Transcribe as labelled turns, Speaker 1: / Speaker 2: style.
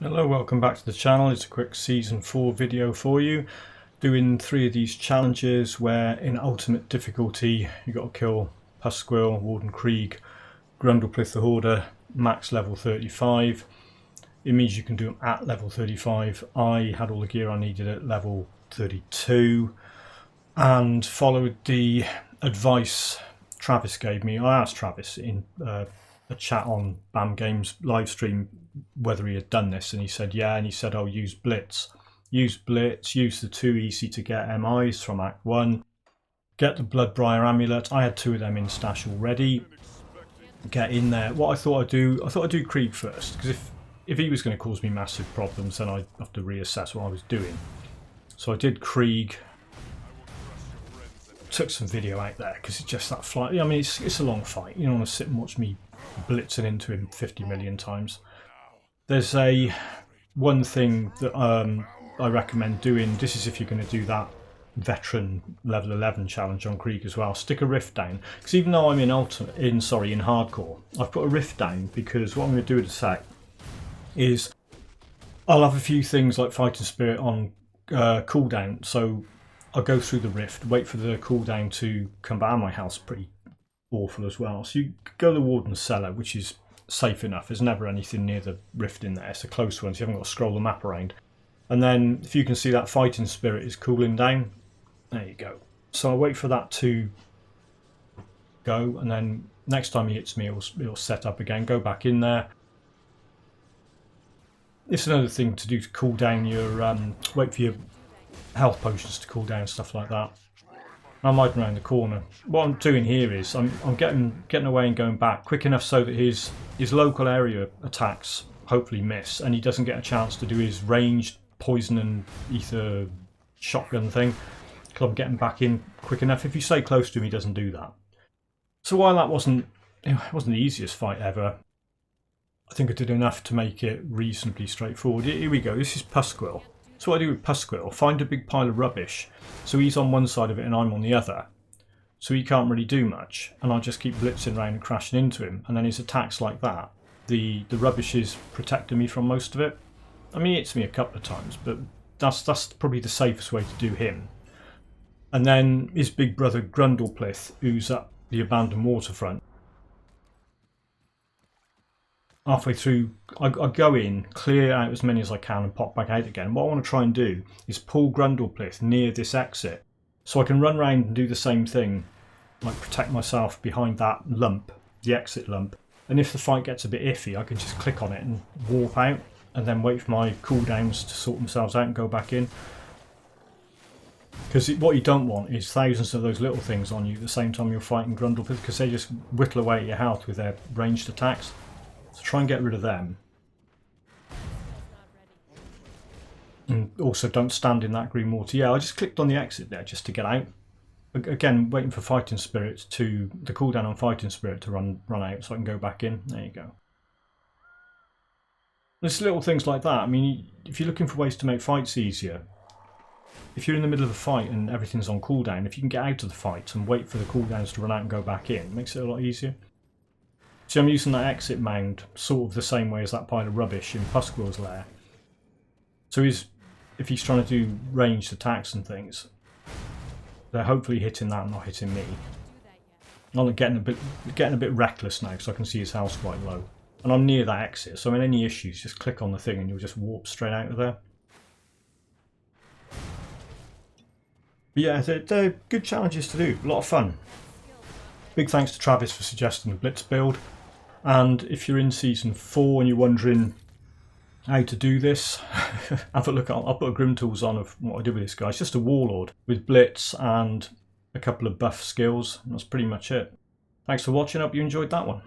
Speaker 1: Hello, welcome back to the channel. It's a quick season 4 video for you, doing 3 of these challenges where in ultimate difficulty you got to kill Pusquill, Warden Krieg, Grundleplith the Hoarder, max level 35. It means you can do them at level 35. I had all the gear I needed at level 32 and followed the advice Travis gave me. I asked Travis in a chat on BAM Games live stream whether he had done this, and he said yeah, and he said I'll use Blitz. Use the 2 easy to get MIs from Act 1, get the Bloodbriar amulet. I had 2 of them in stash already. Get in there. What I thought I'd do Krieg first, because if he was going to cause me massive problems then I'd have to reassess what I was doing. So I did Krieg. Took some video out there because it's just that flight. I mean, it's a long fight. You don't want to sit and watch me blitzing into him 50 million times. There's one thing that I recommend doing. This is if you're going to do that veteran level 11 challenge on Krieg as well. Stick a rift down, because even though I'm in hardcore, I've put a rift down because what I'm going to do in a sec is I'll have a few things like fighting spirit on cooldown. So I'll go through the rift, wait for the cooldown to come back. My health's pretty awful as well. So you go to the Warden's Cellar, which is safe enough. There's never anything near the rift in there. It's a close one, so you haven't got to scroll the map around. And then if you can see that fighting spirit is cooling down, there you go. So I'll wait for that to go, and then next time he hits me it'll set up again. Go back in there. It's another thing to do to cool down your wait for your health potions to cool down, stuff like that. I'm hiding around the corner. What I'm doing here is I'm getting away and going back quick enough so that his local area attacks hopefully miss, and he doesn't get a chance to do his ranged poison and ether shotgun thing. Because I'm getting back in quick enough. If you stay close to him, he doesn't do that. So while that wasn't the easiest fight ever, I think I did enough to make it reasonably straightforward. Here we go. This is Pusquill. So what I do with Pusquill, find a big pile of rubbish. So he's on one side of it and I'm on the other. So he can't really do much. And I'll just keep blitzing around and crashing into him. And then his attacks like that. The rubbish is protecting me from most of it. I mean, he hits me a couple of times, but that's probably the safest way to do him. And then his big brother Grundleplith, who's up the abandoned waterfront. Halfway through, I go in, clear out as many as I can and pop back out again. What I want to try and do is pull Grundleplith near this exit so I can run around and do the same thing, like protect myself behind that lump, the exit lump. And if the fight gets a bit iffy, I can just click on it and warp out and then wait for my cooldowns to sort themselves out and go back in. Because what you don't want is thousands of those little things on you at the same time you're fighting Grundleplith, because they just whittle away at your health with their ranged attacks. So try and get rid of them. And also don't stand in that green water. Yeah, I just clicked on the exit there just to get out. Again, waiting for Fighting Spirit to, the cooldown on Fighting Spirit to run out so I can go back in. There you go. There's little things like that. I mean, if you're looking for ways to make fights easier, if you're in the middle of a fight and everything's on cooldown, if you can get out of the fight and wait for the cooldowns to run out and go back in, it makes it a lot easier. See, I'm using that exit mound sort of the same way as that pile of rubbish in Pusquill's lair. So if he's trying to do ranged attacks and things, they're hopefully hitting that and not hitting me. I'm getting a bit reckless now because I can see his health's quite low. And I'm near that exit, so in any issues, just click on the thing and you'll just warp straight out of there. But yeah, they're good challenges to do, a lot of fun. Big thanks to Travis for suggesting the Blitz build. And if you're in Season 4 and you're wondering how to do this, have a look. I'll put a Grim Tools on of what I did with this guy. It's just a Warlord with Blitz and a couple of buff skills. And that's pretty much it. Thanks for watching. I hope you enjoyed that one.